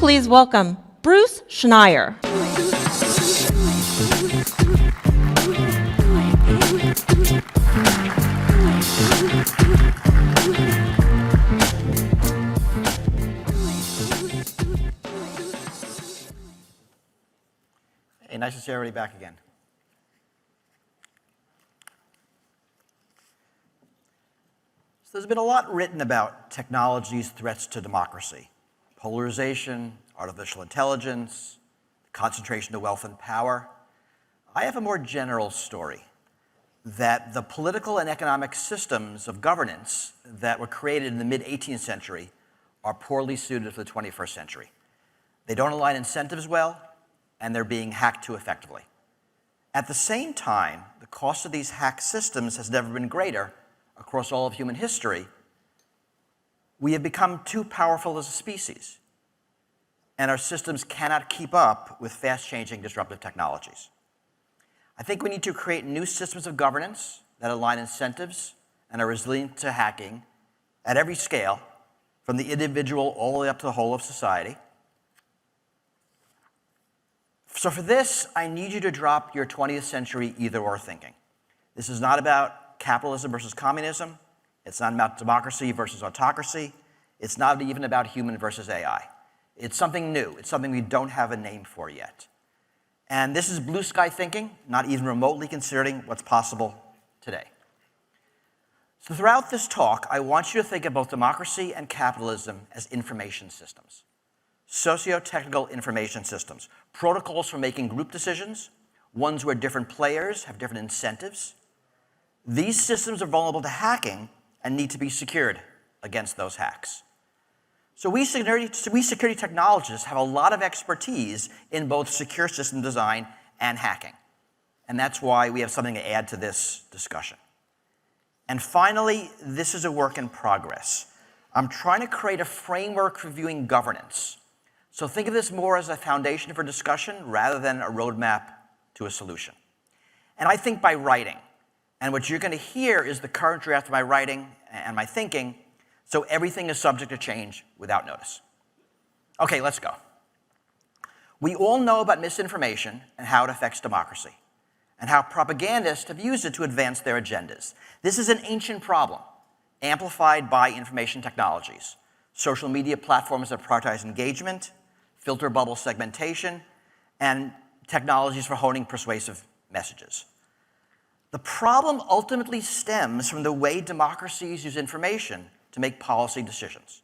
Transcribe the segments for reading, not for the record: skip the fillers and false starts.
please welcome Bruce Schneier. Hey, nice to see everybody back again. So there's been a lot written about technology's threats to democracy. Polarization, artificial intelligence, concentration of wealth and power. I have a more general story that the political and economic systems of governance that were created in the mid-18th century are poorly suited for the 21st century. They don't align incentives well, and they're being hacked too effectively. At the same time, the cost of these hacked systems has never been greater across all of human history. We have become too powerful as a species, and our systems cannot keep up with fast-changing disruptive technologies. I think we need to create new systems of governance that align incentives and are resilient to hacking at every scale, from the individual all the way up to the whole of society. So for this, I need you to drop your 20th century either-or thinking. This is not about capitalism versus communism. It's not about democracy versus autocracy. It's not even about human versus AI. It's something new. It's something we don't have a name for yet. And this is blue sky thinking, not even remotely considering what's possible today. So throughout this talk, I want you to think of both democracy and capitalism as information systems. Socio-technical information systems, protocols for making group decisions, ones where different players have different incentives. These systems are vulnerable to hacking and need to be secured against those hacks. So we security technologists have a lot of expertise in both secure system design and hacking. And that's why we have something to add to this discussion. And finally, this is a work in progress. I'm trying to create a framework for viewing governance. So think of this more as a foundation for discussion rather than a roadmap to a solution. And I think by writing. And what you're going to hear is the current draft of my writing and my thinking, so everything is subject to change without notice. Okay, let's go. We all know about misinformation and how it affects democracy, and how propagandists have used it to advance their agendas. This is an ancient problem, amplified by information technologies. Social media platforms that prioritize engagement, filter bubble segmentation, and technologies for honing persuasive messages. The problem ultimately stems from the way democracies use information to make policy decisions.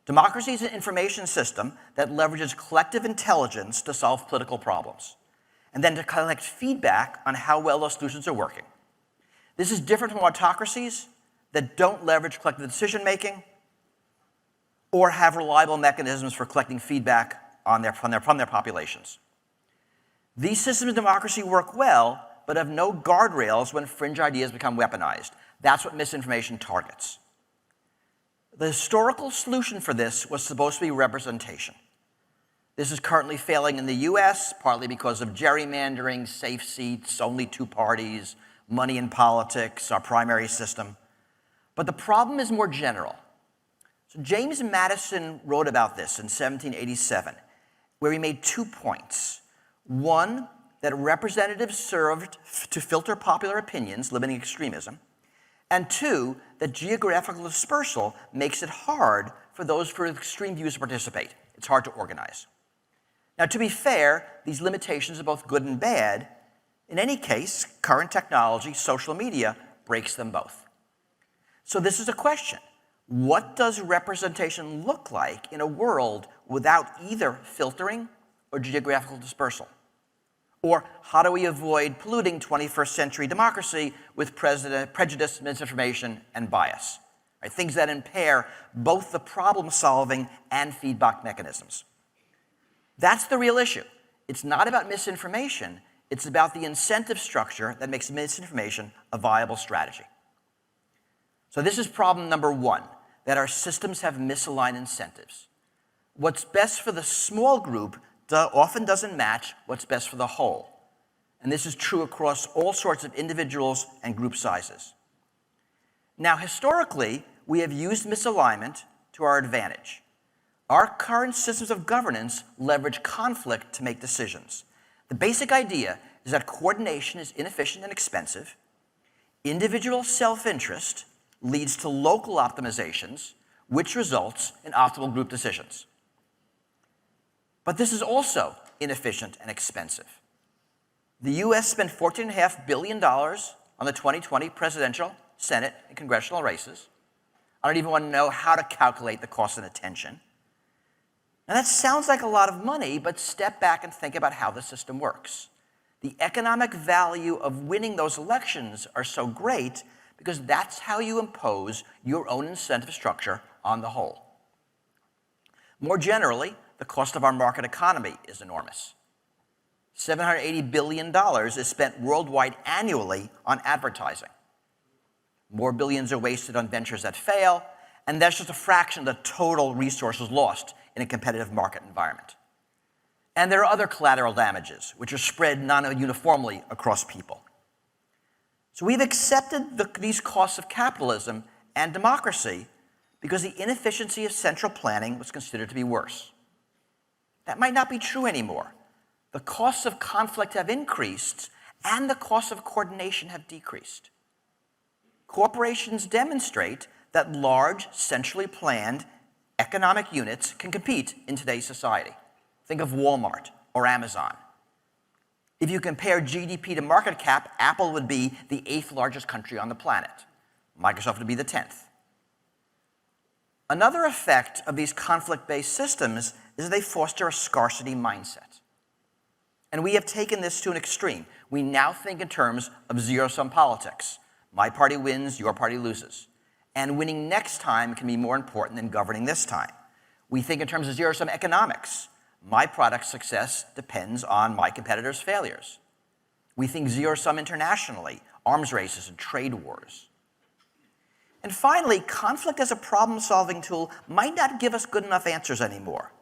Democracy is an information system that leverages collective intelligence to solve political problems, and then to collect feedback on how well those solutions are working. This is different from autocracies that don't leverage collective decision-making or have reliable mechanisms for collecting feedback from their populations. These systems of democracy work well, but have no guardrails when fringe ideas become weaponized. That's what misinformation targets. The historical solution for this was supposed to be representation. This is currently failing in the US, partly because of gerrymandering, safe seats, only two parties, money in politics, our primary system. But the problem is more general. So James Madison wrote about this in 1787, where he made 2 points. One, that representatives served to filter popular opinions, limiting extremism. And two, that geographical dispersal makes it hard for those with extreme views to participate. It's hard to organize. Now, to be fair, these limitations are both good and bad. In any case, current technology, social media, breaks them both. So this is a question. What does representation look like in a world without either filtering or geographical dispersal? Or how do we avoid polluting 21st century democracy with prejudice, misinformation, and bias? Right? Things that impair both the problem solving and feedback mechanisms. That's the real issue. It's not about misinformation, it's about the incentive structure that makes misinformation a viable strategy. So this is problem number one, that our systems have misaligned incentives. What's best for the small group often doesn't match what's best for the whole. And this is true across all sorts of individuals and group sizes. Now, historically, we have used misalignment to our advantage. Our current systems of governance leverage conflict to make decisions. The basic idea is that coordination is inefficient and expensive. Individual self-interest leads to local optimizations, which results in optimal group decisions. But this is also inefficient and expensive. The US spent $14.5 billion on the 2020 presidential, Senate, and congressional races. I don't even want to know how to calculate the cost and attention. Now that sounds like a lot of money, but step back and think about how the system works. The economic value of winning those elections are so great because that's how you impose your own incentive structure on the whole. More generally, the cost of our market economy is enormous. $780 billion is spent worldwide annually on advertising. More billions are wasted on ventures that fail, and that's just a fraction of the total resources lost in a competitive market environment. And there are other collateral damages, which are spread non-uniformly across people. So we've accepted these costs of capitalism and democracy because the inefficiency of central planning was considered to be worse. That might not be true anymore. The costs of conflict have increased, and the costs of coordination have decreased. Corporations demonstrate that large, centrally planned economic units can compete in today's society. Think of Walmart or Amazon. If you compare GDP to market cap, Apple would be the 8th largest country on the planet. Microsoft would be the 10th. Another effect of these conflict-based systems is they foster a scarcity mindset. And we have taken this to an extreme. We now think in terms of zero-sum politics. My party wins, your party loses. And winning next time can be more important than governing this time. We think in terms of zero-sum economics. My product's success depends on my competitors' failures. We think zero-sum internationally, arms races and trade wars. And finally, conflict as a problem-solving tool might not give us good enough answers anymore.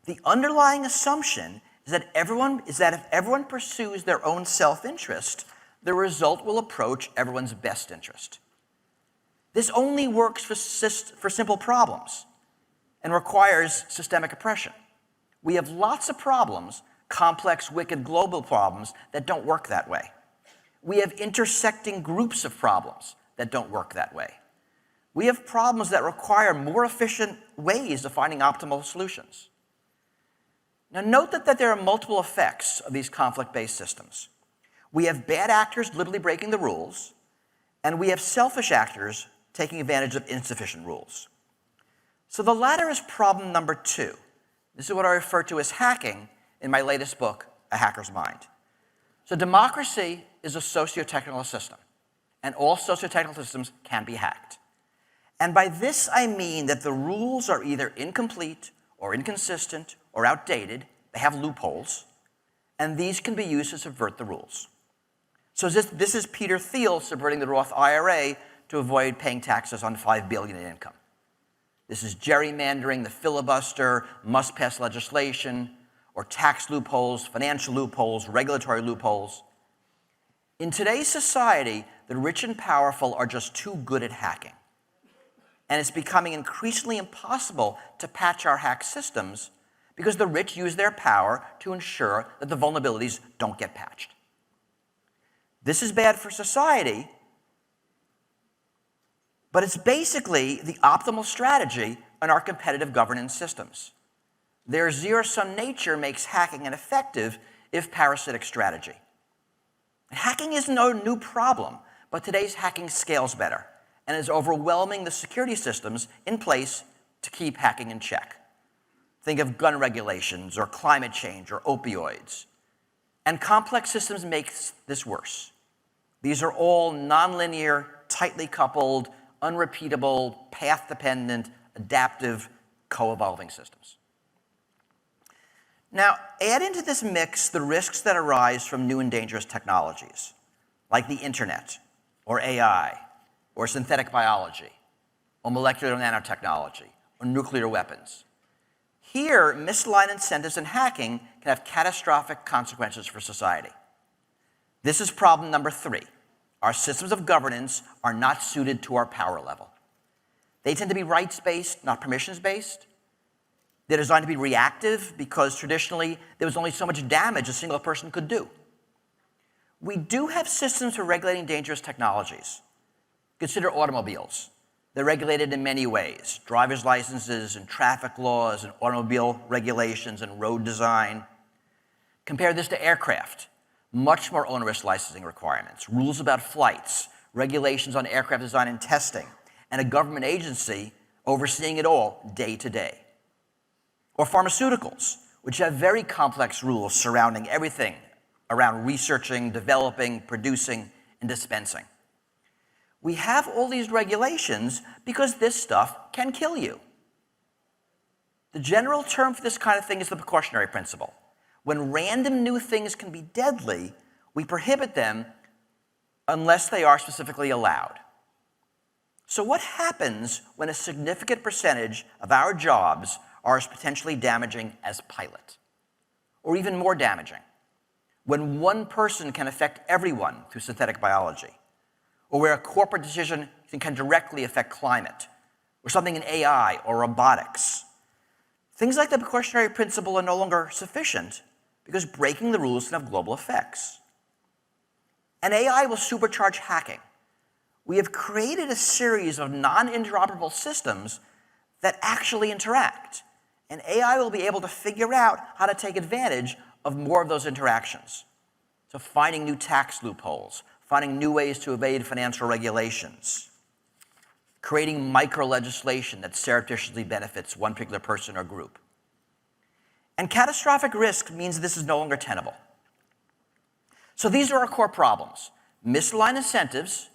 The underlying assumption is that if everyone pursues their own self-interest, the result will approach everyone's best interest. This only works for simple problems and requires systemic oppression. We have lots of problems, complex, wicked, global problems that don't work that way. We have intersecting groups of problems that don't work that way. We have problems that require more efficient ways of finding optimal solutions. Now note that there are multiple effects of these conflict-based systems. We have bad actors deliberately breaking the rules, and we have selfish actors taking advantage of insufficient rules. So the latter is problem number 2. This is what I refer to as hacking in my latest book, A Hacker's Mind. So democracy is a socio-technical system, and all socio-technical systems can be hacked. And by this I mean that the rules are either incomplete or inconsistent or outdated. They have loopholes, and these can be used to subvert the rules. So this is Peter Thiel subverting the Roth IRA to avoid paying taxes on $5 billion in income. This is gerrymandering, the filibuster, must-pass legislation, or tax loopholes, financial loopholes, regulatory loopholes. In today's society, the rich and powerful are just too good at hacking. And it's becoming increasingly impossible to patch our hack systems because the rich use their power to ensure that the vulnerabilities don't get patched. This is bad for society, but it's basically the optimal strategy in our competitive governance systems. Their zero-sum nature makes hacking an effective, if parasitic, strategy. Hacking is no new problem, but today's hacking scales better and is overwhelming the security systems in place to keep hacking in check. Think of gun regulations or climate change or opioids. And complex systems make this worse. These are all nonlinear, tightly coupled, unrepeatable, path-dependent, adaptive, co-evolving systems. Now, add into this mix the risks that arise from new and dangerous technologies, like the internet, or AI, or synthetic biology, or molecular nanotechnology, or nuclear weapons. Here, misaligned incentives in hacking can have catastrophic consequences for society. This is problem number 3. Our systems of governance are not suited to our power level. They tend to be rights-based, not permissions-based. They're designed to be reactive because traditionally there was only so much damage a single person could do. We do have systems for regulating dangerous technologies. Consider automobiles. They're regulated in many ways: driver's licenses and traffic laws and automobile regulations and road design. Compare this to aircraft. Much more onerous licensing requirements, rules about flights, regulations on aircraft design and testing, and a government agency overseeing it all day to day. Or pharmaceuticals, which have very complex rules surrounding everything around researching, developing, producing, and dispensing. We have all these regulations because this stuff can kill you. The general term for this kind of thing is the precautionary principle. When random new things can be deadly, we prohibit them unless they are specifically allowed. So what happens when a significant percentage of our jobs are as potentially damaging as pilot? Or even more damaging, when one person can affect everyone through synthetic biology, or where a corporate decision can directly affect climate, or something in AI or robotics. Things like the precautionary principle are no longer sufficient because breaking the rules can have global effects. And AI will supercharge hacking. We have created a series of non-interoperable systems that actually interact, and AI will be able to figure out how to take advantage of more of those interactions. So finding new tax loopholes, finding new ways to evade financial regulations, creating micro-legislation that surreptitiously benefits one particular person or group. And catastrophic risk means this is no longer tenable. So these are our core problems: misaligned incentives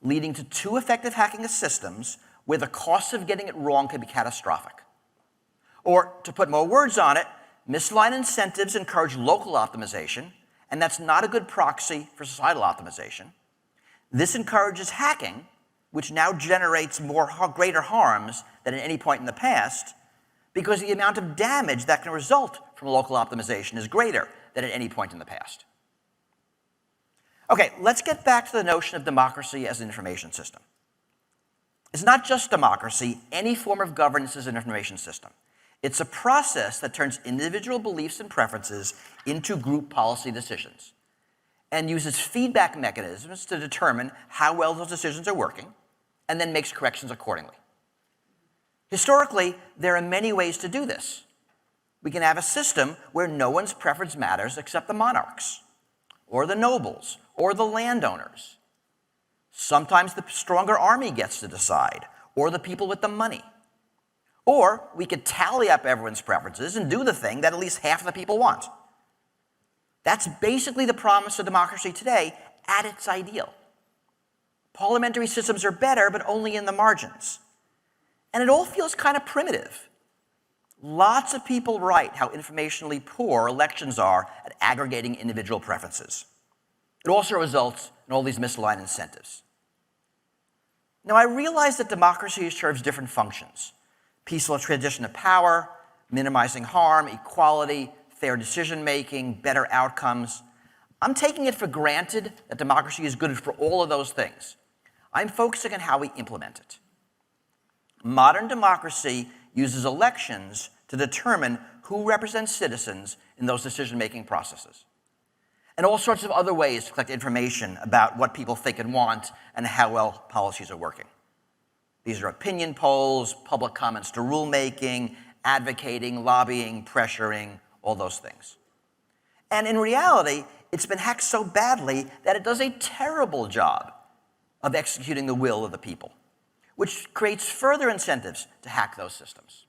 leading to too effective hacking of systems where the cost of getting it wrong can be catastrophic. Or, to put more words on it, misaligned incentives encourage local optimization, and that's not a good proxy for societal optimization. This encourages hacking, which now generates greater harms than at any point in the past, because the amount of damage that can result from local optimization is greater than at any point in the past. Okay, let's get back to the notion of democracy as an information system. It's not just democracy. Any form of governance is an information system. It's a process that turns individual beliefs and preferences into group policy decisions and uses feedback mechanisms to determine how well those decisions are working and then makes corrections accordingly. Historically, there are many ways to do this. We can have a system where no one's preference matters except the monarchs, or the nobles, or the landowners. Sometimes the stronger army gets to decide, or the people with the money. Or we could tally up everyone's preferences and do the thing that at least half of the people want. That's basically the promise of democracy today at its ideal. Parliamentary systems are better, but only in the margins. And it all feels kind of primitive. Lots of people write how informationally poor elections are at aggregating individual preferences. It also results in all these misaligned incentives. Now, I realize that democracy serves different functions: peaceful transition of power, minimizing harm, equality, fair decision-making, better outcomes. I'm taking it for granted that democracy is good for all of those things. I'm focusing on how we implement it. Modern democracy uses elections to determine who represents citizens in those decision-making processes, and all sorts of other ways to collect information about what people think and want and how well policies are working. These are opinion polls, public comments to rulemaking, advocating, lobbying, pressuring, all those things. And in reality, it's been hacked so badly that it does a terrible job of executing the will of the people, which creates further incentives to hack those systems.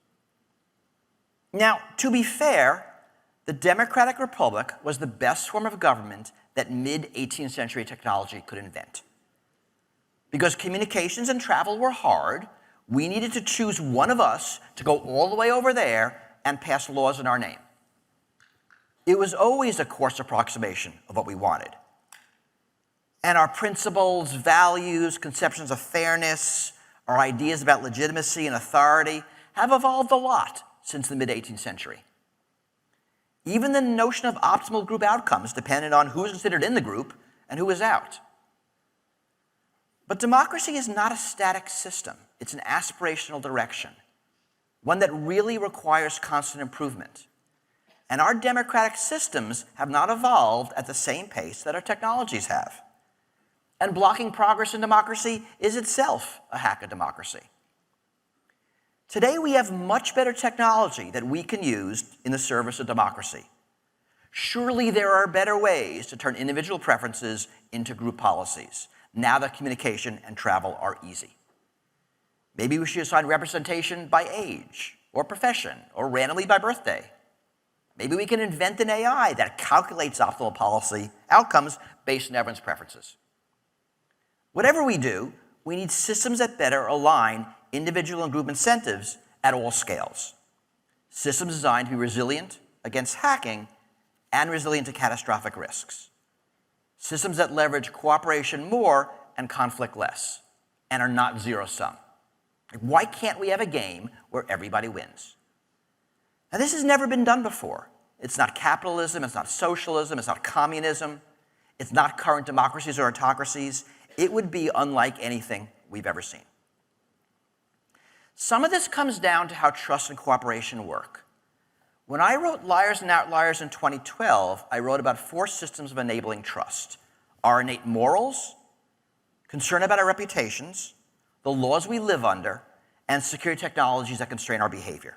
Now, to be fair, the democratic republic was the best form of government that mid-18th century technology could invent. Because communications and travel were hard, we needed to choose one of us to go all the way over there and pass laws in our name. It was always a coarse approximation of what we wanted. And our principles, values, conceptions of fairness, our ideas about legitimacy and authority have evolved a lot since the mid-18th century. Even the notion of optimal group outcomes depended on who was considered in the group and who was out. But democracy is not a static system. It's an aspirational direction. one that really requires constant improvement. And our democratic systems have not evolved at the same pace that our technologies have. And blocking progress in democracy is itself a hack of democracy. Today we have much better technology that we can use in the service of democracy. Surely there are better ways to turn individual preferences into group policies, now that communication and travel are easy. Maybe we should assign representation by age, or profession, or randomly by birthday. Maybe we can invent an AI that calculates optimal policy outcomes based on everyone's preferences. Whatever we do, we need systems that better align individual and group incentives at all scales. Systems designed to be resilient against hacking and resilient to catastrophic risks. Systems that leverage cooperation more and conflict less, and are not zero-sum. Why can't we have a game where everybody wins? Now, this has never been done before. It's not capitalism, it's not socialism, it's not communism, it's not current democracies or autocracies. It would be unlike anything we've ever seen. Some of this comes down to how trust and cooperation work. When I wrote Liars and Outliers in 2012, I wrote about 4 systems of enabling trust: our innate morals, concern about our reputations, the laws we live under, and security technologies that constrain our behavior.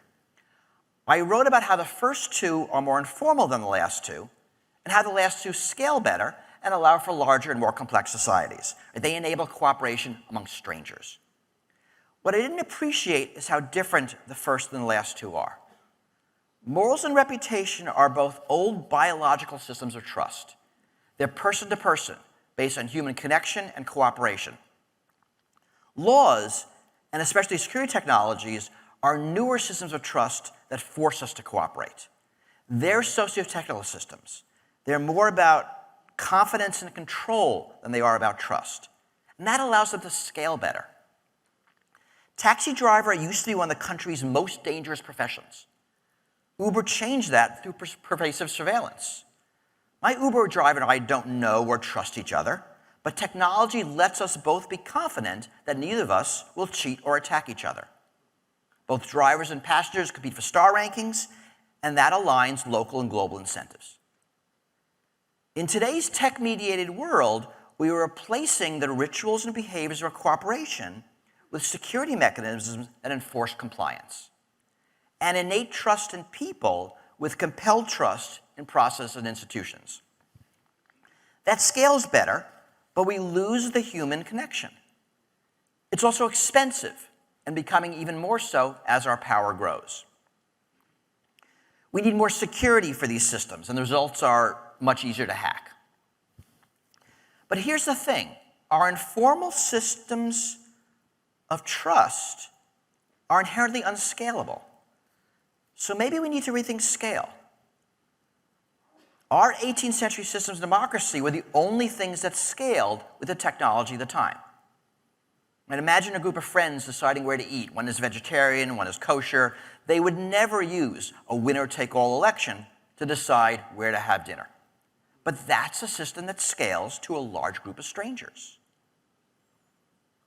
I wrote about how the first 2 are more informal than the last 2, and how the last 2 scale better and allow for larger and more complex societies. They enable cooperation among strangers. What I didn't appreciate is how different the first and the last 2 are. Morals and reputation are both old biological systems of trust. They're person to person, based on human connection and cooperation. Laws, and especially security technologies, are newer systems of trust that force us to cooperate. They're socio-technical systems. They're more about confidence and control than they are about trust. And that allows them to scale better. Taxi driver used to be one of the country's most dangerous professions. Uber changed that through pervasive surveillance. My Uber driver and I don't know or trust each other, but technology lets us both be confident that neither of us will cheat or attack each other. Both drivers and passengers compete for star rankings, and that aligns local and global incentives. In today's tech-mediated world, we are replacing the rituals and behaviors of cooperation with security mechanisms that enforce compliance, and innate trust in people with compelled trust in process and institutions. That scales better, but we lose the human connection. It's also expensive, and becoming even more so as our power grows. We need more security for these systems, and the results are much easier to hack. But here's the thing: our informal systems of trust are inherently unscalable. So maybe we need to rethink scale. Our 18th century systems of democracy were the only things that scaled with the technology of the time. And imagine a group of friends deciding where to eat. One is vegetarian, one is kosher. They would never use a winner-take-all election to decide where to have dinner. But that's a system that scales to a large group of strangers.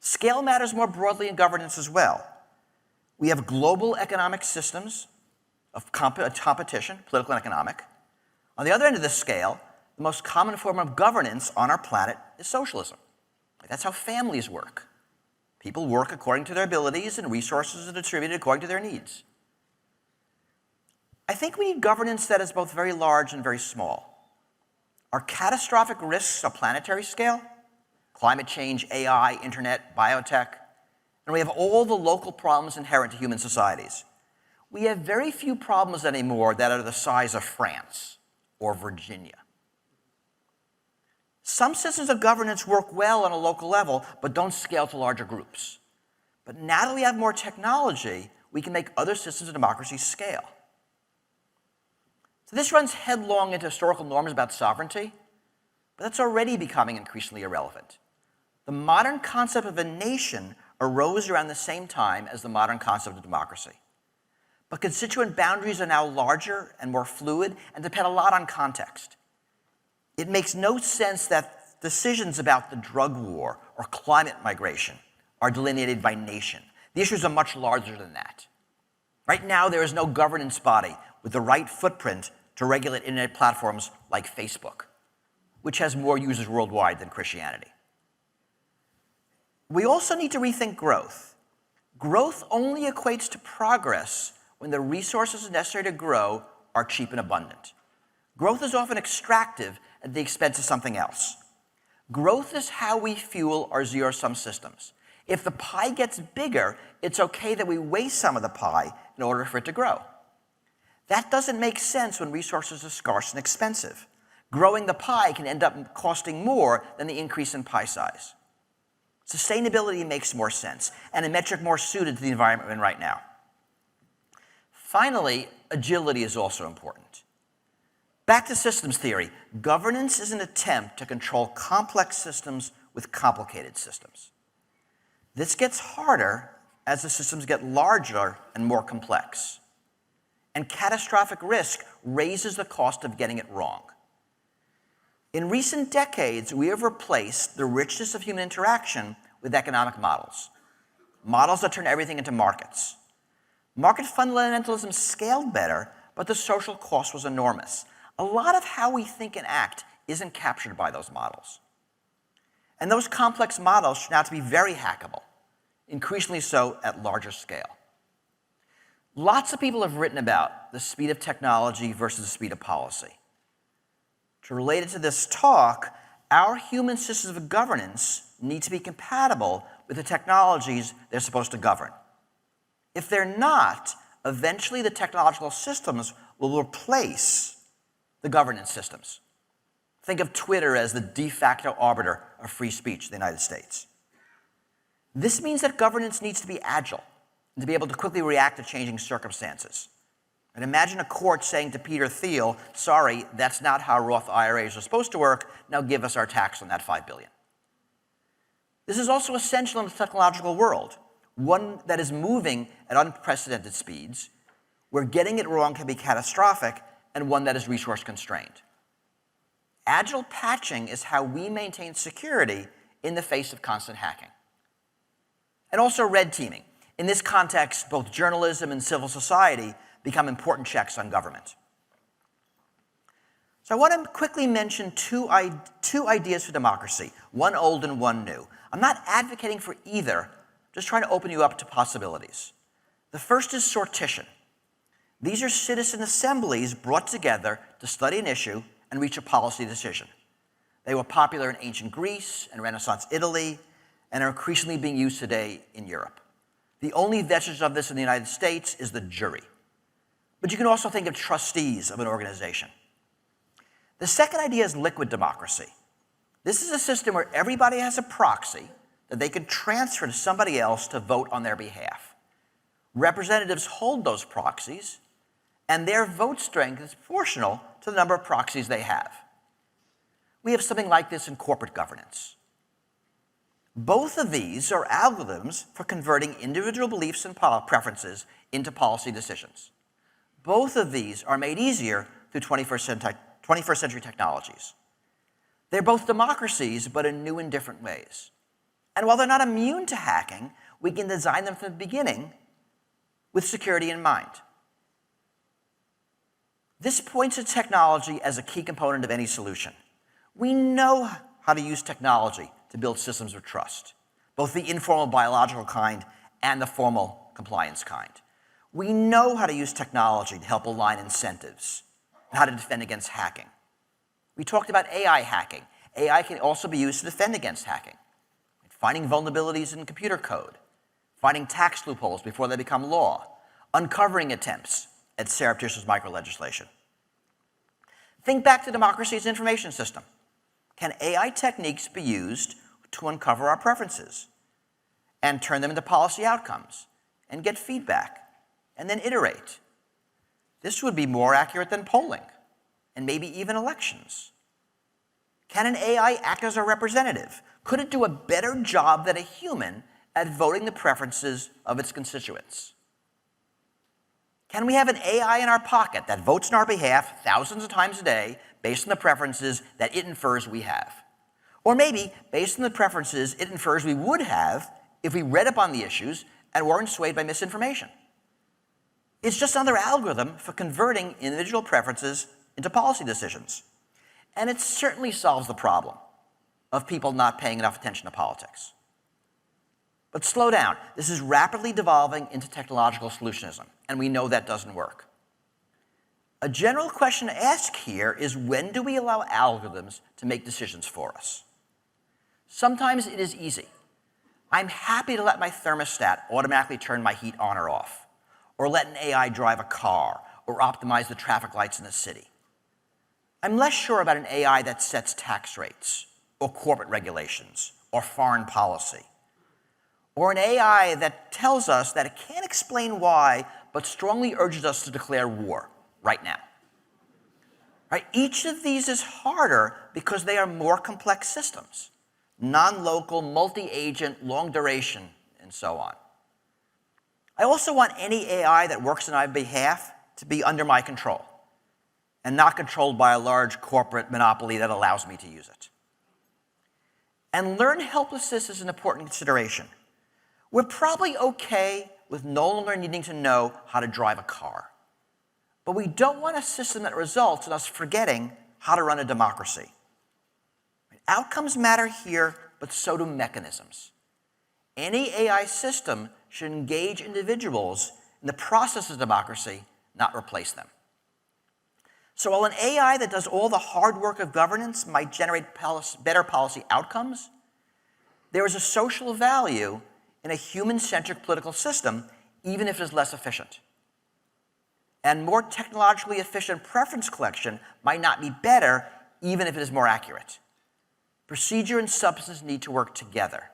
Scale matters more broadly in governance as well. We have global economic systems of competition, political and economic. On the other end of the scale, the most common form of governance on our planet is socialism. That's how families work. People work according to their abilities, and resources are distributed according to their needs. I think we need governance that is both very large and very small. Our catastrophic risks on planetary scale, climate change, AI, internet, biotech, and we have all the local problems inherent to human societies. We have very few problems anymore that are the size of France or Virginia. Some systems of governance work well on a local level, but don't scale to larger groups. But now that we have more technology, we can make other systems of democracy scale. So this runs headlong into historical norms about sovereignty, but that's already becoming increasingly irrelevant. The modern concept of a nation arose around the same time as the modern concept of democracy. But constituent boundaries are now larger and more fluid and depend a lot on context. It makes no sense that decisions about the drug war or climate migration are delineated by nation. The issues are much larger than that. Right now, there is no governance body with the right footprint to regulate internet platforms like Facebook, which has more users worldwide than Christianity. We also need to rethink growth. Growth only equates to progress when the resources necessary to grow are cheap and abundant. Growth is often extractive at the expense of something else. Growth is how we fuel our zero-sum systems. If the pie gets bigger, it's okay that we waste some of the pie in order for it to grow. That doesn't make sense when resources are scarce and expensive. Growing the pie can end up costing more than the increase in pie size. Sustainability makes more sense, and a metric more suited to the environment we're in right now. Finally, agility is also important. Back to systems theory, governance is an attempt to control complex systems with complicated systems. This gets harder as the systems get larger and more complex. And catastrophic risk raises the cost of getting it wrong. In recent decades, we have replaced the richness of human interaction with economic models. Models that turn everything into markets. Market fundamentalism scaled better, but the social cost was enormous. A lot of how we think and act isn't captured by those models. And those complex models turn out to be very hackable, increasingly so at larger scale. Lots of people have written about the speed of technology versus the speed of policy. To relate it to this talk, our human systems of governance need to be compatible with the technologies they're supposed to govern. If they're not, eventually the technological systems will replace the governance systems. Think of Twitter as the de facto arbiter of free speech in the United States. This means that governance needs to be agile and to be able to quickly react to changing circumstances. And imagine a court saying to Peter Thiel, sorry, that's not how Roth IRAs are supposed to work, now give us our tax on that $5 billion. This is also essential in the technological world, one that is moving at unprecedented speeds, where getting it wrong can be catastrophic, and one that is resource constrained. Agile patching is how we maintain security in the face of constant hacking. And also red teaming. In this context, both journalism and civil society become important checks on government. So I want to quickly mention two ideas for democracy, one old and one new. I'm not advocating for either, just trying to open you up to possibilities. The first is sortition. These are citizen assemblies brought together to study an issue and reach a policy decision. They were popular in ancient Greece and Renaissance Italy, and are increasingly being used today in Europe. The only vestige of this in the United States is the jury. But you can also think of trustees of an organization. The second idea is liquid democracy. This is a system where everybody has a proxy that they can transfer to somebody else to vote on their behalf. Representatives hold those proxies, and their vote strength is proportional to the number of proxies they have. We have something like this in corporate governance. Both of these are algorithms for converting individual beliefs and preferences into policy decisions. Both of these are made easier through 21st century technologies. They're both democracies, but in new and different ways. And while they're not immune to hacking, we can design them from the beginning with security in mind. This points to technology as a key component of any solution. We know how to use technology to build systems of trust, both the informal biological kind and the formal compliance kind. We know how to use technology to help align incentives and how to defend against hacking. We talked about AI hacking. AI can also be used to defend against hacking. Finding vulnerabilities in computer code, finding tax loopholes before they become law, uncovering attempts at surreptitious micro-legislation. Think back to democracy's information system. Can AI techniques be used to uncover our preferences and turn them into policy outcomes and get feedback and then iterate? This would be more accurate than polling and maybe even elections. Can an AI act as a representative? Could it do a better job than a human at voting the preferences of its constituents? Can we have an AI in our pocket that votes on our behalf thousands of times a day based on the preferences that it infers we have? Or maybe, based on the preferences it infers we would have if we read up on the issues and weren't swayed by misinformation? It's just another algorithm for converting individual preferences into policy decisions. And it certainly solves the problem of people not paying enough attention to politics. But slow down. This is rapidly devolving into technological solutionism, and we know that doesn't work. A general question to ask here is, when do we allow algorithms to make decisions for us? Sometimes it is easy. I'm happy to let my thermostat automatically turn my heat on or off, or let an AI drive a car, or optimize the traffic lights in the city. I'm less sure about an AI that sets tax rates, or corporate regulations, or foreign policy, or an AI that tells us that it can't explain why, but strongly urges us to declare war right now. Right? Each of these is harder because they are more complex systems, non-local, multi-agent, long duration, and so on. I also want any AI that works on my behalf to be under my control and not controlled by a large corporate monopoly that allows me to use it. And learned helplessness is an important consideration. We're probably okay with no longer needing to know how to drive a car. But we don't want a system that results in us forgetting how to run a democracy. Outcomes matter here, but so do mechanisms. Any AI system should engage individuals in the process of democracy, not replace them. So while an AI that does all the hard work of governance might generate better policy outcomes, there is a social value in a human-centric political system, even if it is less efficient. And more technologically efficient preference collection might not be better, even if it is more accurate. Procedure and substance need to work together.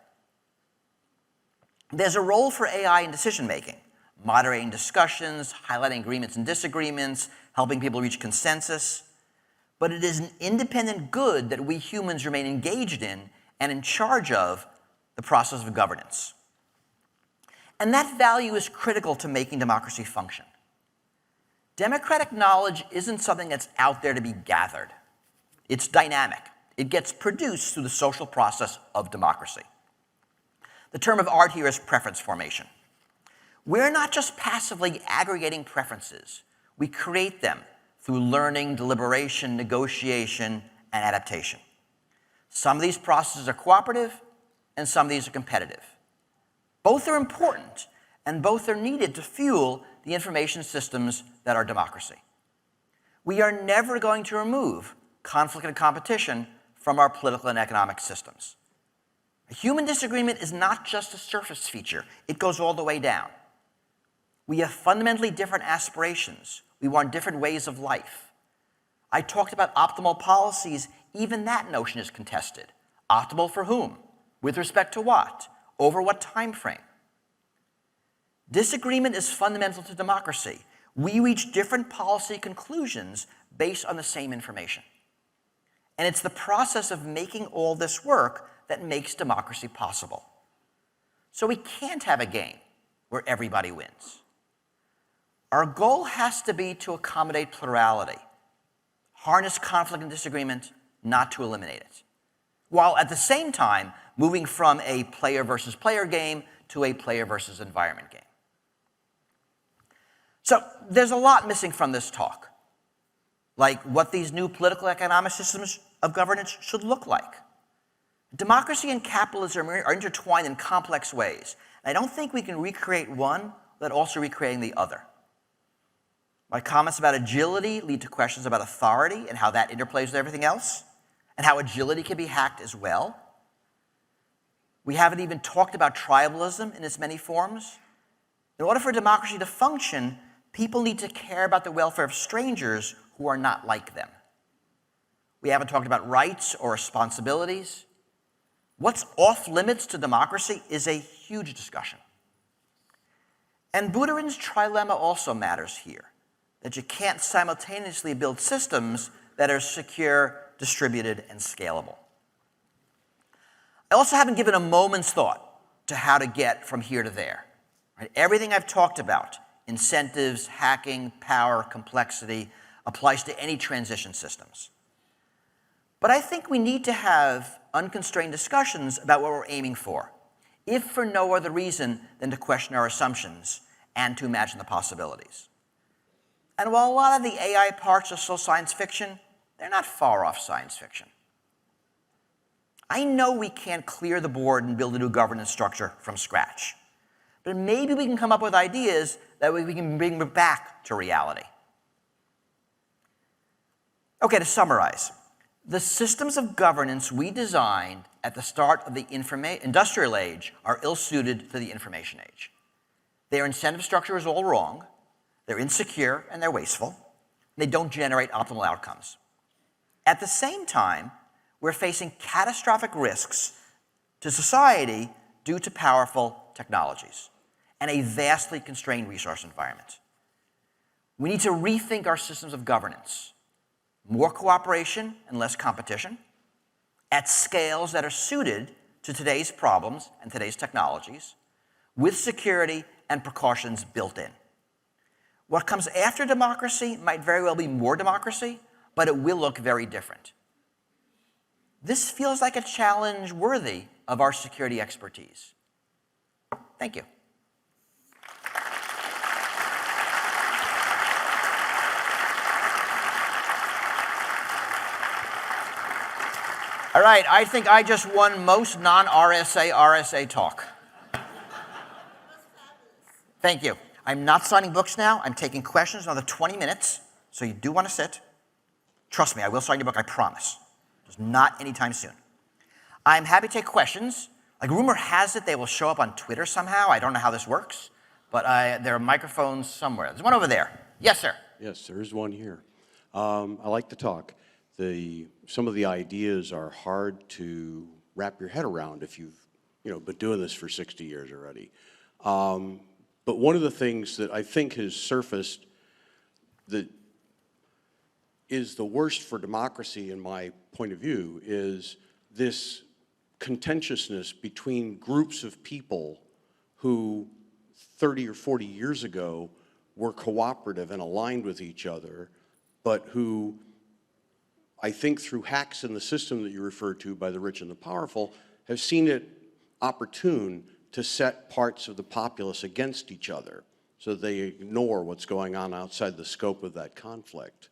There's a role for AI in decision-making, moderating discussions, highlighting agreements and disagreements, helping people reach consensus. But it is an independent good that we humans remain engaged in and in charge of the process of governance. And that value is critical to making democracy function. Democratic knowledge isn't something that's out there to be gathered. It's dynamic. It gets produced through the social process of democracy. The term of art here is preference formation. We're not just passively aggregating preferences. We create them through learning, deliberation, negotiation, and adaptation. Some of these processes are cooperative, and some of these are competitive. Both are important, and both are needed to fuel the information systems that are democracy. We are never going to remove conflict and competition from our political and economic systems. A human disagreement is not just a surface feature. It goes all the way down. We have fundamentally different aspirations. We want different ways of life. I talked about optimal policies. Even that notion is contested. Optimal for whom? With respect to what? Over what time frame? Disagreement is fundamental to democracy. We reach different policy conclusions based on the same information. And it's the process of making all this work that makes democracy possible. So we can't have a game where everybody wins. Our goal has to be to accommodate plurality, harness conflict and disagreement, not to eliminate it, while at the same time moving from a player versus player game to a player versus environment game. So there's a lot missing from this talk, like what these new political economic systems of governance should look like. Democracy and capitalism are intertwined in complex ways. And I don't think we can recreate one without also recreating the other. My comments about agility lead to questions about authority and how that interplays with everything else, and how agility can be hacked as well. We haven't even talked about tribalism in its many forms. In order for democracy to function, people need to care about the welfare of strangers who are not like them. We haven't talked about rights or responsibilities. What's off limits to democracy is a huge discussion. And Buderin's trilemma also matters here, that you can't simultaneously build systems that are secure, distributed, and scalable. I also haven't given a moment's thought to how to get from here to there. Right? Everything I've talked about, incentives, hacking, power, complexity, applies to any transition systems. But I think we need to have unconstrained discussions about what we're aiming for, if for no other reason than to question our assumptions and to imagine the possibilities. And while a lot of the AI parts are still science fiction, they're not far off science fiction. I know we can't clear the board and build a new governance structure from scratch, but maybe we can come up with ideas that we can bring back to reality. Okay, to summarize, the systems of governance we designed at the start of the industrial age are ill-suited to the information age. Their incentive structure is all wrong, they're insecure, and they're wasteful. They don't generate optimal outcomes. At the same time, we're facing catastrophic risks to society due to powerful technologies and a vastly constrained resource environment. We need to rethink our systems of governance. More cooperation and less competition at scales that are suited to today's problems and today's technologies, with security and precautions built in. What comes after democracy might very well be more democracy, but it will look very different. This feels like a challenge worthy of our security expertise. Thank you. All right, I think I just won most non-RSA talk. Thank you. I'm not signing books now. I'm taking questions another 20 minutes, so you do want to sit. Trust me, I will sign your book, I promise. Just not anytime soon. I'm happy to take questions. Like, rumor has it they will show up on Twitter somehow. I don't know how this works, but there are microphones somewhere. There's one over there. Yes, sir. Yes, there is one here. I like the talk. Some of the ideas are hard to wrap your head around if you've been doing this for 60 years already. But one of the things that I think has surfaced that is the worst for democracy, in my point of view, is this contentiousness between groups of people who 30 or 40 years ago were cooperative and aligned with each other, but who, I think through hacks in the system that you referred to by the rich and the powerful, have seen it opportune to set parts of the populace against each other so that they ignore what's going on outside the scope of that conflict.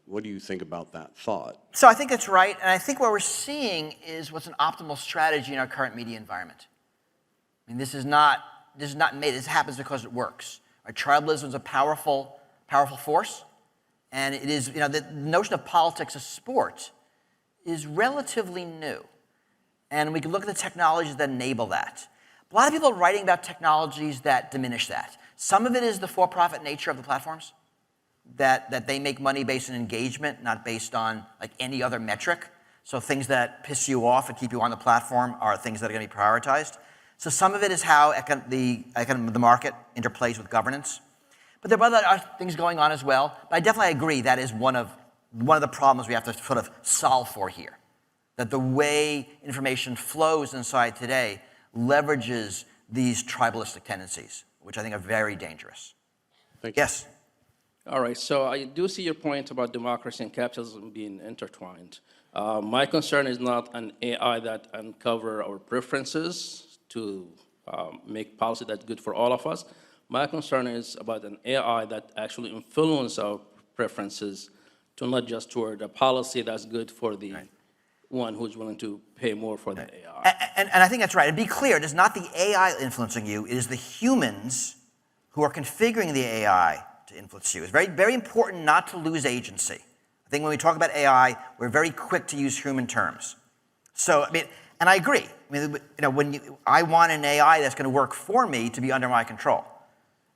What do you think about that thought? So I think that's right, and I think what we're seeing is what's an optimal strategy in our current media environment. I mean, this happens because it works. Our tribalism is a powerful force, and it is, the notion of politics as sport is relatively new. And we can look at the technologies that enable that. A lot of people are writing about technologies that diminish that. Some of it is the for-profit nature of the platforms, that they make money based on engagement, not based on like any other metric. So things that piss you off and keep you on the platform are things that are going to be prioritized. So some of it is how the market interplays with governance. But there are other things going on as well. But I definitely agree that is one of the problems we have to sort of solve for here. That the way information flows inside today leverages these tribalistic tendencies, which I think are very dangerous. Thank you. Yes? All right, so I do see your point about democracy and capitalism being intertwined. My concern is not an AI that uncover our preferences to make policy that's good for all of us. My concern is about an AI that actually influence our preferences to not just toward a policy that's good for the one who's willing to pay more for the AI. And I think that's right. And be clear, it is not the AI influencing you, it is the humans who are configuring the AI to influence you. It's very, very important not to lose agency. I think when we talk about AI, we're very quick to use human terms. So, I mean, and I agree. I mean, I want an AI that's going to work for me to be under my control.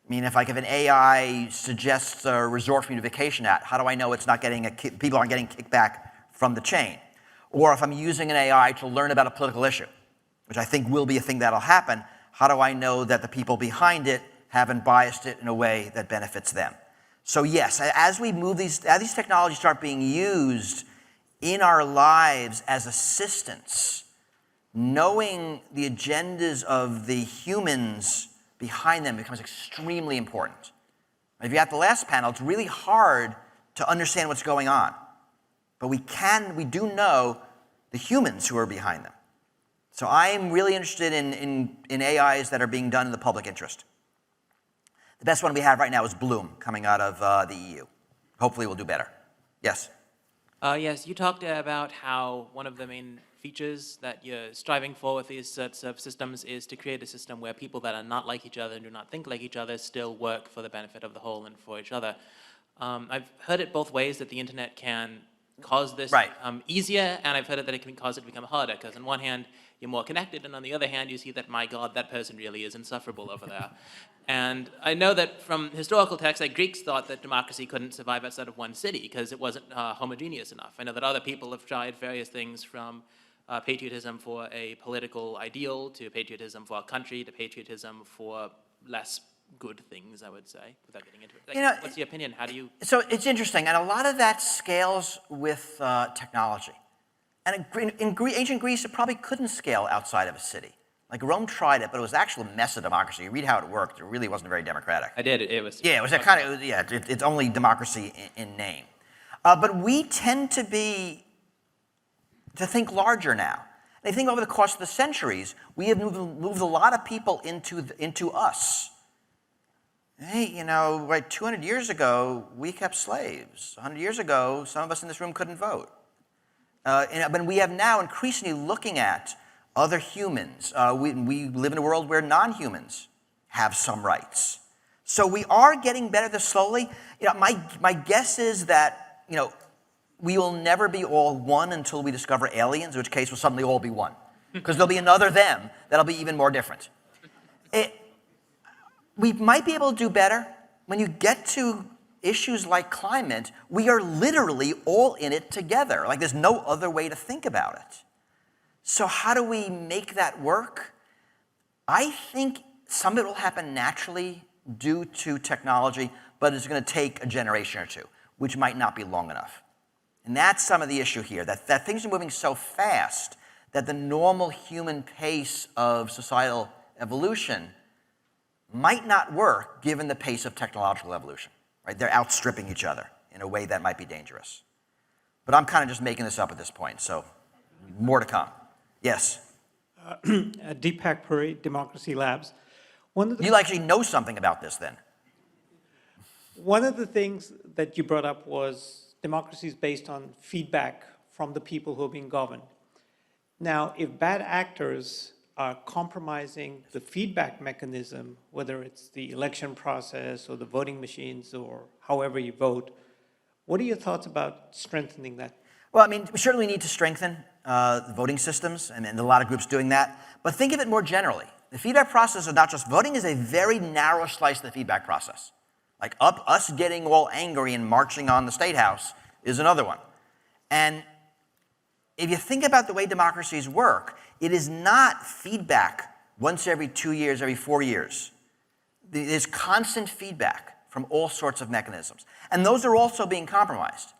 I mean, if an AI suggests a resort for me to vacation at, how do I know it's not getting people aren't getting kickback from the chain? Or if I'm using an AI to learn about a political issue, which I think will be a thing that'll happen, how do I know that the people behind it haven't biased it in a way that benefits them? So yes, as these technologies start being used in our lives as assistants, knowing the agendas of the humans behind them becomes extremely important. If you're at the last panel, it's really hard to understand what's going on. But we do know the humans who are behind them. So I'm really interested in AIs that are being done in the public interest. The best one we have right now is Bloom, coming out of the EU. Hopefully we'll do better. Yes? Yes, you talked about how one of the main features that you're striving for with these sorts of systems is to create a system where people that are not like each other and do not think like each other still work for the benefit of the whole and for each other. I've heard it both ways, that the internet can cause this Right. to become easier, and I've heard it that it can cause it to become harder, because on one hand, you're more connected, and on the other hand, you see that, my God, that person really is insufferable over there. And I know that from historical texts, like Greeks thought that democracy couldn't survive outside of one city because it wasn't homogeneous enough. I know that other people have tried various things, from patriotism for a political ideal, to patriotism for a country, to patriotism for less good things, I would say, without getting into it. Like, You know, what's your opinion? How do you... So it's interesting, and a lot of that scales with technology. And in ancient Greece, it probably couldn't scale outside of a city. Like Rome tried it, but it was actually a mess of democracy. You read how it worked, it really wasn't very democratic. I did, it was... Yeah, it was a kind of, yeah, it's only democracy in name. But we tend to think larger now. And I think over the course of the centuries, we have moved a lot of people into us. Hey, you know, right, 200 years ago, we kept slaves. 100 years ago, some of us in this room couldn't vote. But we have now increasingly looking at other humans. We live in a world where non-humans have some rights. So we are getting better this slowly. You know, my guess is that, you know, we will never be all one until we discover aliens, in which case we'll suddenly all be one. Because there'll be another them that'll be even more different. We might be able to do better. When you get to issues like climate, we are literally all in it together. Like, there's no other way to think about it. So how do we make that work? I think some of it will happen naturally due to technology, but it's going to take a generation or two, which might not be long enough. And that's some of the issue here, that things are moving so fast that the normal human pace of societal evolution might not work given the pace of technological evolution. Right? They're outstripping each other in a way that might be dangerous. But I'm kind of just making this up at this point, so more to come. Yes? Deepak Puri, Democracy Labs. You actually know something about this then. One of the things that you brought up was democracy is based on feedback from the people who are being governed. Now, if bad actors are compromising the feedback mechanism, whether it's the election process or the voting machines or however you vote, what are your thoughts about strengthening that? Well, I mean, we certainly need to strengthen the voting systems, and a lot of groups doing that. But think of it more generally. The feedback process is not just voting; is a very narrow slice of the feedback process. Like us getting all angry and marching on the State House is another one. And if you think about the way democracies work, it is not feedback once every 2 years, every 4 years. There's constant feedback from all sorts of mechanisms. And those are also being compromised.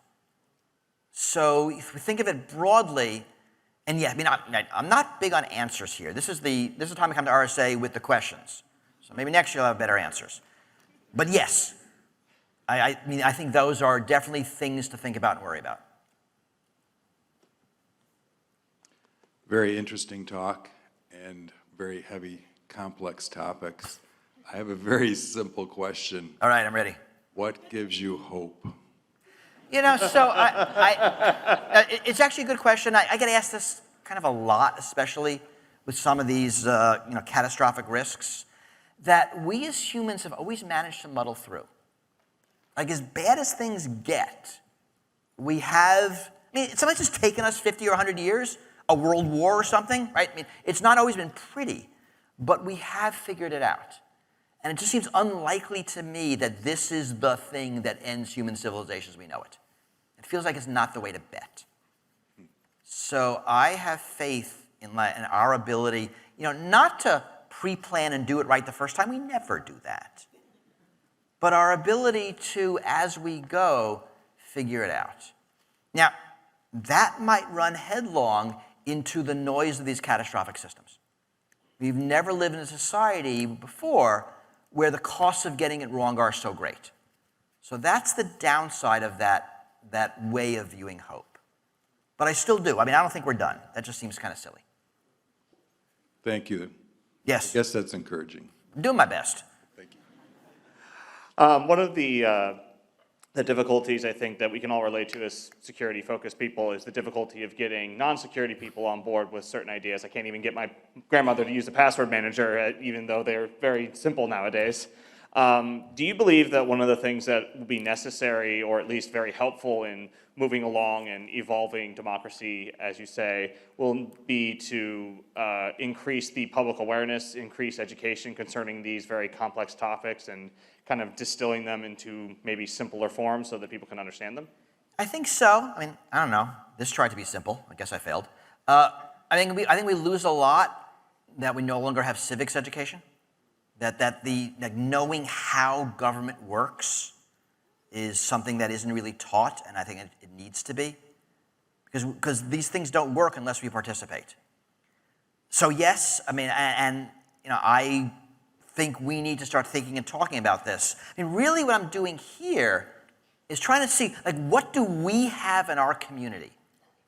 So if we think of it broadly, and yeah, I mean, I'm not big on answers here. This is the time I come to RSA with the questions. So maybe next year I'll have better answers. But yes, I mean, I think those are definitely things to think about and worry about. Very interesting talk and very heavy, complex topics. I have a very simple question. All right, I'm ready. What gives you hope? You know, so it's actually a good question. I get asked this kind of a lot, especially with some of these catastrophic risks, that we as humans have always managed to muddle through. Like, as bad as things get, we have, I mean, sometimes it's taken us 50 or 100 years, a world war or something, right? I mean, it's not always been pretty, but we have figured it out. And it just seems unlikely to me that this is the thing that ends human civilization as we know it. It feels like it's not the way to bet. So I have faith in our ability, not to pre-plan and do it right the first time. We never do that. But our ability to, as we go, figure it out. Now, that might run headlong into the noise of these catastrophic systems. We've never lived in a society before where the costs of getting it wrong are so great. So that's the downside of that way of viewing hope. But I still do. I mean, I don't think we're done. That just seems kind of silly. Thank you. Yes. I guess that's encouraging. I'm doing my best. Thank you. One of the difficulties I think that we can all relate to as security-focused people is the difficulty of getting non-security people on board with certain ideas. I can't even get my grandmother to use a password manager, even though they're very simple nowadays. Do you believe that one of the things that will be necessary, or at least very helpful in moving along and evolving democracy, as you say, will be to increase the public awareness, increase education concerning these very complex topics, and kind of distilling them into maybe simpler forms so that people can understand them? I think so. I mean, I don't know. This tried to be simple. I guess I failed. I think we lose a lot that we no longer have civics education. That knowing how government works is something that isn't really taught, and I think it needs to be, because these things don't work unless we participate. So yes, I mean, and you know, I think we need to start thinking and talking about this. I mean, really, what I'm doing here is trying to see, like, what do we have in our community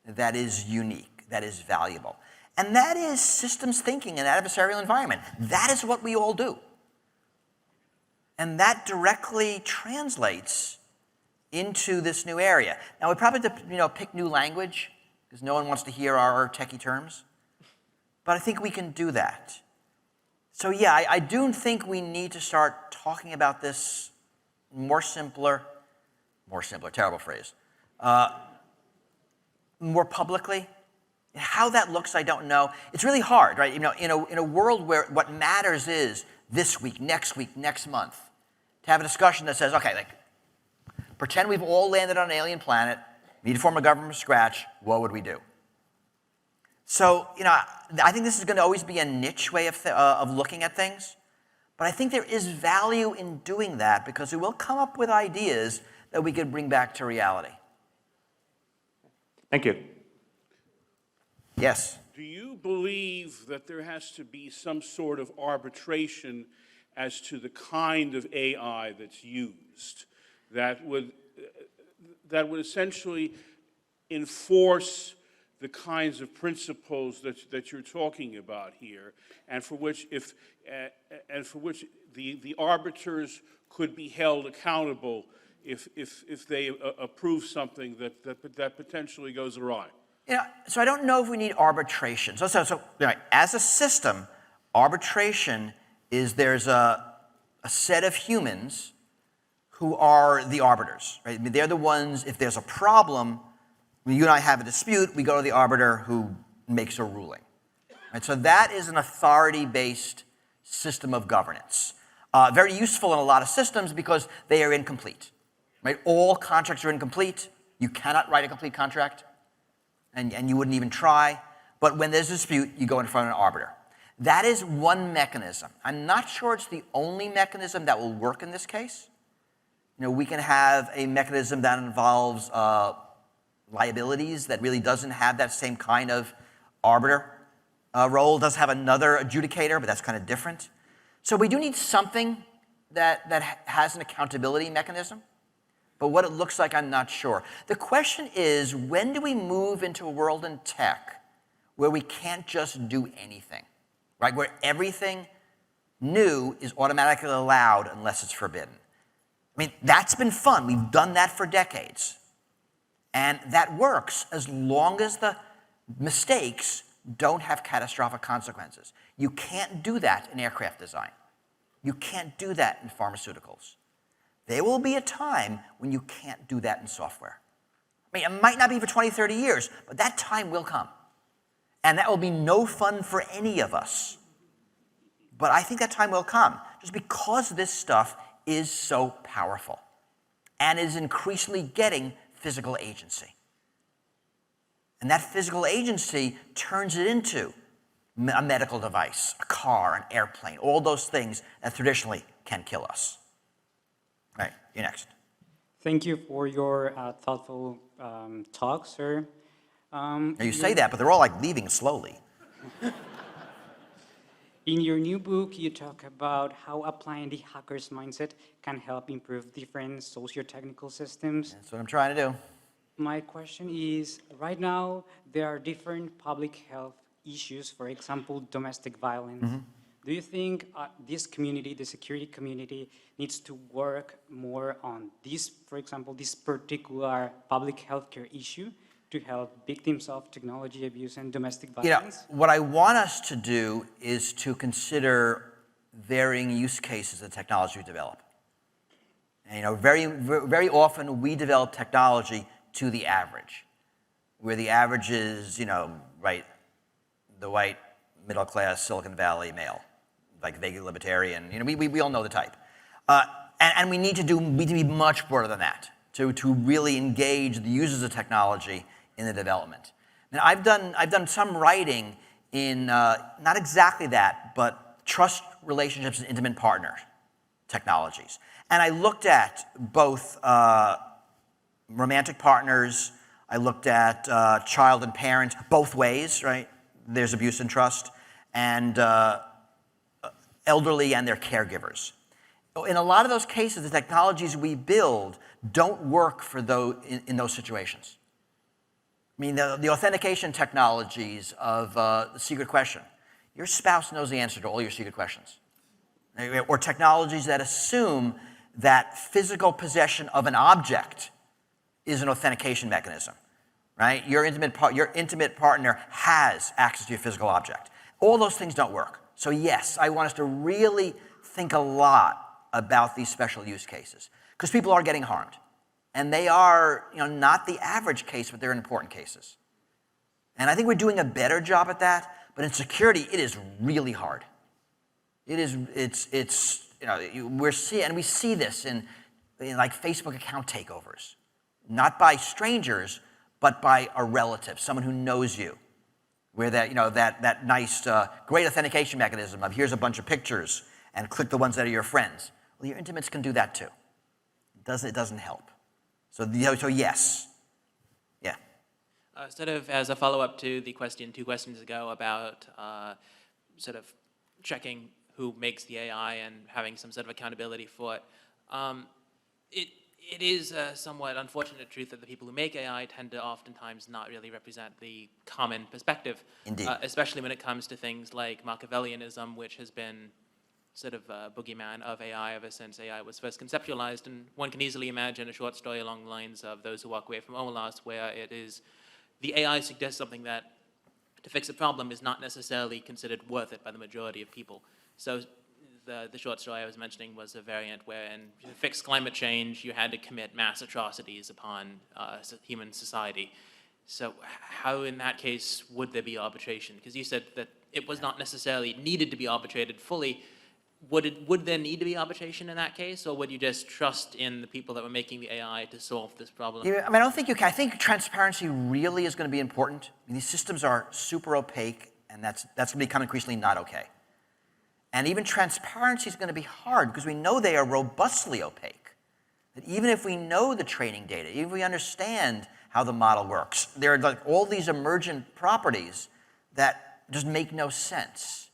that is unique, that is valuable, and that is systems thinking in an adversarial environment. That is what we all do. And that directly translates into this new area. Now, we probably have to, pick new language, because no one wants to hear our techie terms. But I think we can do that. So yeah, I do think we need to start talking about this more simpler, terrible phrase, more publicly. How that looks, I don't know. It's really hard, right? In a world where what matters is this week, next month, to have a discussion that says, okay, like, pretend we've all landed on an alien planet, need to form a government from scratch, what would we do? So, I think this is going to always be a niche way of looking at things, but I think there is value in doing that because we will come up with ideas that we could bring back to reality. Thank you. Yes. Do you believe that there has to be some sort of arbitration as to the kind of AI that's used that would essentially enforce the kinds of principles that you're talking about here, and for which the arbiters could be held accountable if they approve something that potentially goes awry? So I don't know if we need arbitration. So as a system, arbitration is there's a set of humans who are the arbiters, right? I mean, they're the ones, if there's a problem, when you and I have a dispute, we go to the arbiter who makes a ruling. Right? So that is an authority-based system of governance. Very useful in a lot of systems because they are incomplete. Right? All contracts are incomplete. You cannot write a complete contract, and you wouldn't even try. But when there's a dispute, you go in front of an arbiter. That is one mechanism. I'm not sure it's the only mechanism that will work in this case. We can have a mechanism that involves liabilities that really doesn't have that same kind of arbiter role. It does have another adjudicator, but that's kind of different. So we do need something that has an accountability mechanism. But what it looks like, I'm not sure. The question is, when do we move into a world in tech where we can't just do anything, right? Where everything new is automatically allowed unless it's forbidden. I mean, that's been fun. We've done that for decades. And that works as long as the mistakes don't have catastrophic consequences. You can't do that in aircraft design. You can't do that in pharmaceuticals. There will be a time when you can't do that in software. I mean, it might not be for 20, 30 years, but that time will come. And that will be no fun for any of us. But I think that time will come, just because this stuff is so powerful and is increasingly getting physical agency. And that physical agency turns it into a medical device, a car, an airplane, all those things that traditionally can kill us. All right, you're next. Thank you for your thoughtful talk, sir. Now you say that, but they're all like leaving slowly. In your new book, you talk about how applying the hacker's mindset can help improve different socio-technical systems. That's what I'm trying to do. My question is, right now, there are different public health issues, for example, domestic violence. Do you think this community, the security community, needs to work more on this, for example, this particular public healthcare issue to help victims of technology abuse and domestic violence? What I want us to do is to consider varying use cases of technology we develop. And, very often we develop technology to the average, where the average is, right, the white, middle-class Silicon Valley male, like vaguely libertarian. We all know the type. And we need to be much broader than that to really engage the users of technology in the development. And I've done some writing in not exactly that, but trust relationships and intimate partner technologies. And I looked at both romantic partners. I looked at child and parent, both ways, right? There's abuse and trust, and elderly and their caregivers. In a lot of those cases, the technologies we build don't work for in those situations. I mean, the authentication technologies of the secret question. Your spouse knows the answer to all your secret questions. Or technologies that assume that physical possession of an object is an authentication mechanism, right? Your intimate partner has access to your physical object. All those things don't work. So yes, I want us to really think a lot about these special use cases, because people are getting harmed. And they are, not the average case, but they're important cases. And I think we're doing a better job at that, but in security, it is really hard. We see this in like Facebook account takeovers, not by strangers, but by a relative, someone who knows you, where that nice, great authentication mechanism of here's a bunch of pictures and click the ones that are your friends. Well, your intimates can do that too. It doesn't help. So yes, yeah. Sort of as a follow-up to the question 2 questions ago about sort of checking who makes the AI and having some sort of accountability for it, it is a somewhat unfortunate truth that the people who make AI tend to oftentimes not really represent the common perspective. Indeed. Especially when it comes to things like Machiavellianism, which has been sort of a boogeyman of AI ever since AI was first conceptualized. And one can easily imagine a short story along the lines of Those Who Walk Away from Omelas, where it is the AI suggests something that to fix a problem is not necessarily considered worth it by the majority of people. So the short story I was mentioning was a variant wherein to fix climate change, you had to commit mass atrocities upon human society. So how in that case would there be arbitration? Because you said that it was not necessarily needed to be arbitrated fully. Would there need to be arbitration in that case, or would you just trust in the people that were making the AI to solve this problem? Yeah, I don't think you can. I think transparency really is going to be important. These systems are super opaque, and that's going to become increasingly not okay. And even transparency is going to be hard because we know they are robustly opaque. That even if we know the training data, even if we understand how the model works, there are like all these emergent properties that just make no sense.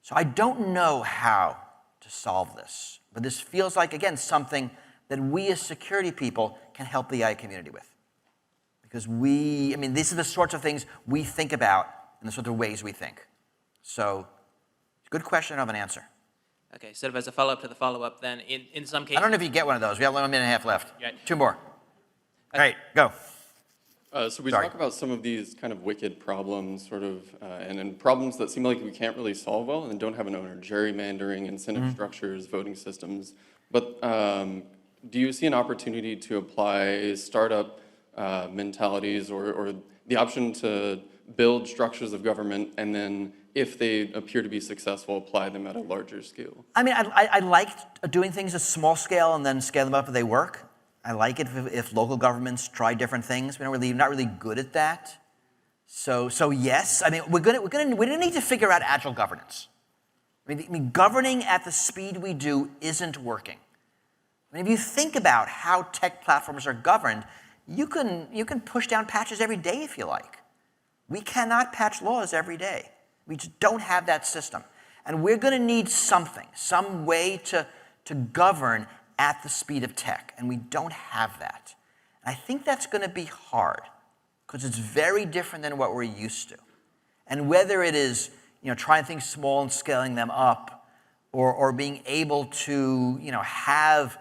So I don't know how to solve this, but this feels like, again, something that we as security people can help the AI community with. Because these are the sorts of things we think about and the sort of ways we think. So, good question, I don't have an answer. Okay, sort of as a follow-up to the follow-up then, in some cases... I don't know if you get one of those. We have 1 minute and a half left. Right. 2 more. All right, go. So we talk about some of these kind of wicked problems, sort of, and problems that seem like we can't really solve well and don't have an owner, gerrymandering, incentive structures, voting systems. But do you see an opportunity to apply startup mentalities or the option to build structures of government and then, if they appear to be successful, apply them at a larger scale? I like doing things at small scale and then scale them up if they work. I like it if local governments try different things. We're not really good at that. So yes, we're gonna need to figure out agile governance. Governing at the speed we do isn't working. If you think about how tech platforms are governed, you can push down patches every day if you like. We cannot patch laws every day. We just don't have that system. And we're going to need something, some way to govern at the speed of tech, and we don't have that. And I think that's going to be hard, because it's very different than what we're used to. And whether it is, trying things small and scaling them up, or being able to, have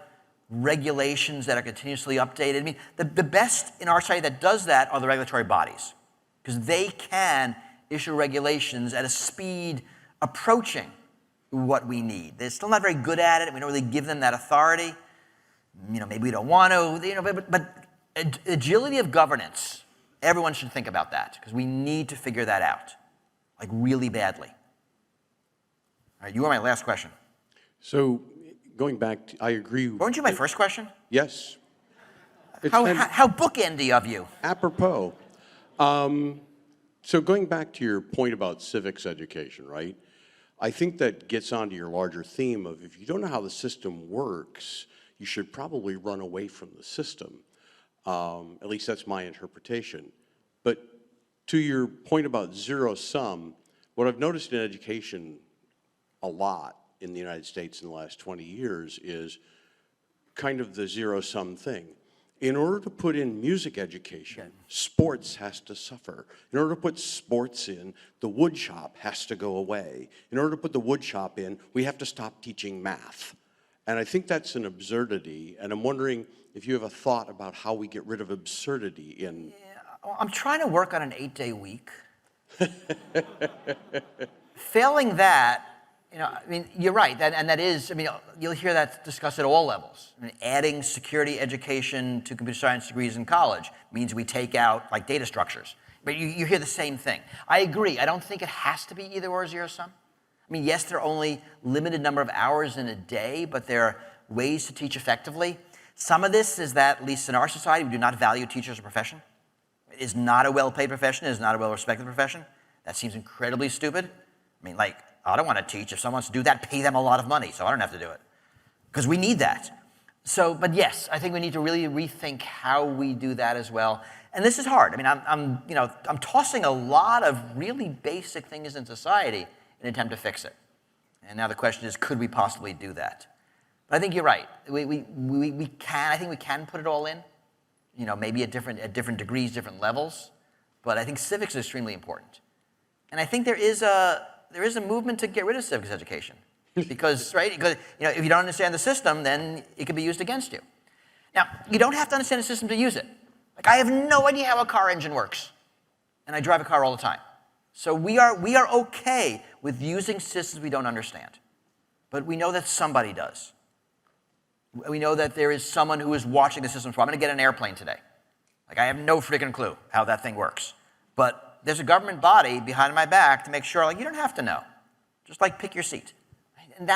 regulations that are continuously updated. I mean, the best in our society that does that are the regulatory bodies, because they can issue regulations at a speed approaching what we need. They're still not very good at it. We don't really give them that authority. Maybe we don't want to, but agility of governance, everyone should think about that, because we need to figure that out, like really badly. All right, you were my last question. So going back to, I agree. Weren't you my first question? Yes. How bookendy of you. Apropos. So going back to your point about civics education, right? I think that gets onto your larger theme of if you don't know how the system works, you should probably run away from the system. At least that's my interpretation. But to your point about zero sum, what I've noticed in education a lot in the United States in the last 20 years is kind of the zero sum thing. In order to put in music education, sports has to suffer. In order to put sports in, the wood shop has to go away. In order to put the wood shop in, we have to stop teaching math. And I think that's an absurdity, and I'm wondering if you have a thought about how we get rid of absurdity in... Yeah, I'm trying to work on an 8-day week. Failing that, you're right, that is, you'll hear that discussed at all levels. Adding security education to computer science degrees in college means we take out, like, data structures. But you hear the same thing. I agree. I don't think it has to be either or zero sum. Yes, there are only limited number of hours in a day, but there are ways to teach effectively. Some of this is that, at least in our society, we do not value teachers as a profession. It is not a well-paid profession. It is not a well-respected profession. That seems incredibly stupid. I don't want to teach. If someone wants to do that, pay them a lot of money, so I don't have to do it. Because we need that. But yes, I think we need to really rethink how we do that as well. And this is hard. I'm tossing a lot of really basic things in society in an attempt to fix it. And now the question is, could we possibly do that? But I think you're right. We can. I think we can put it all in. Maybe at different degrees, different levels. But I think civics is extremely important. And I think there is a movement to get rid of civics education, because if you don't understand the system, then it can be used against you. Now, you don't have to understand the system to use it. Like, I have no idea how a car engine works, and I drive a car all the time. So we are okay with using systems we don't understand, but we know that somebody does. We know that there is someone who is watching the system. So I'm going to get an airplane today. Like, I have no freaking clue how that thing works, but there's a government body behind my back to make sure, like, you don't have to know. Just, like, pick your seat. And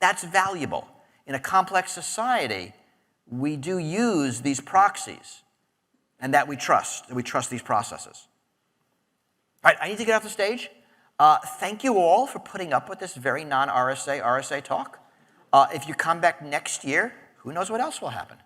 that's valuable. In a complex society, we do use these proxies, and that we trust these processes. All right, I need to get off the stage. Thank you all for putting up with this very non-RSA, RSA talk. If you come back next year, who knows what else will happen?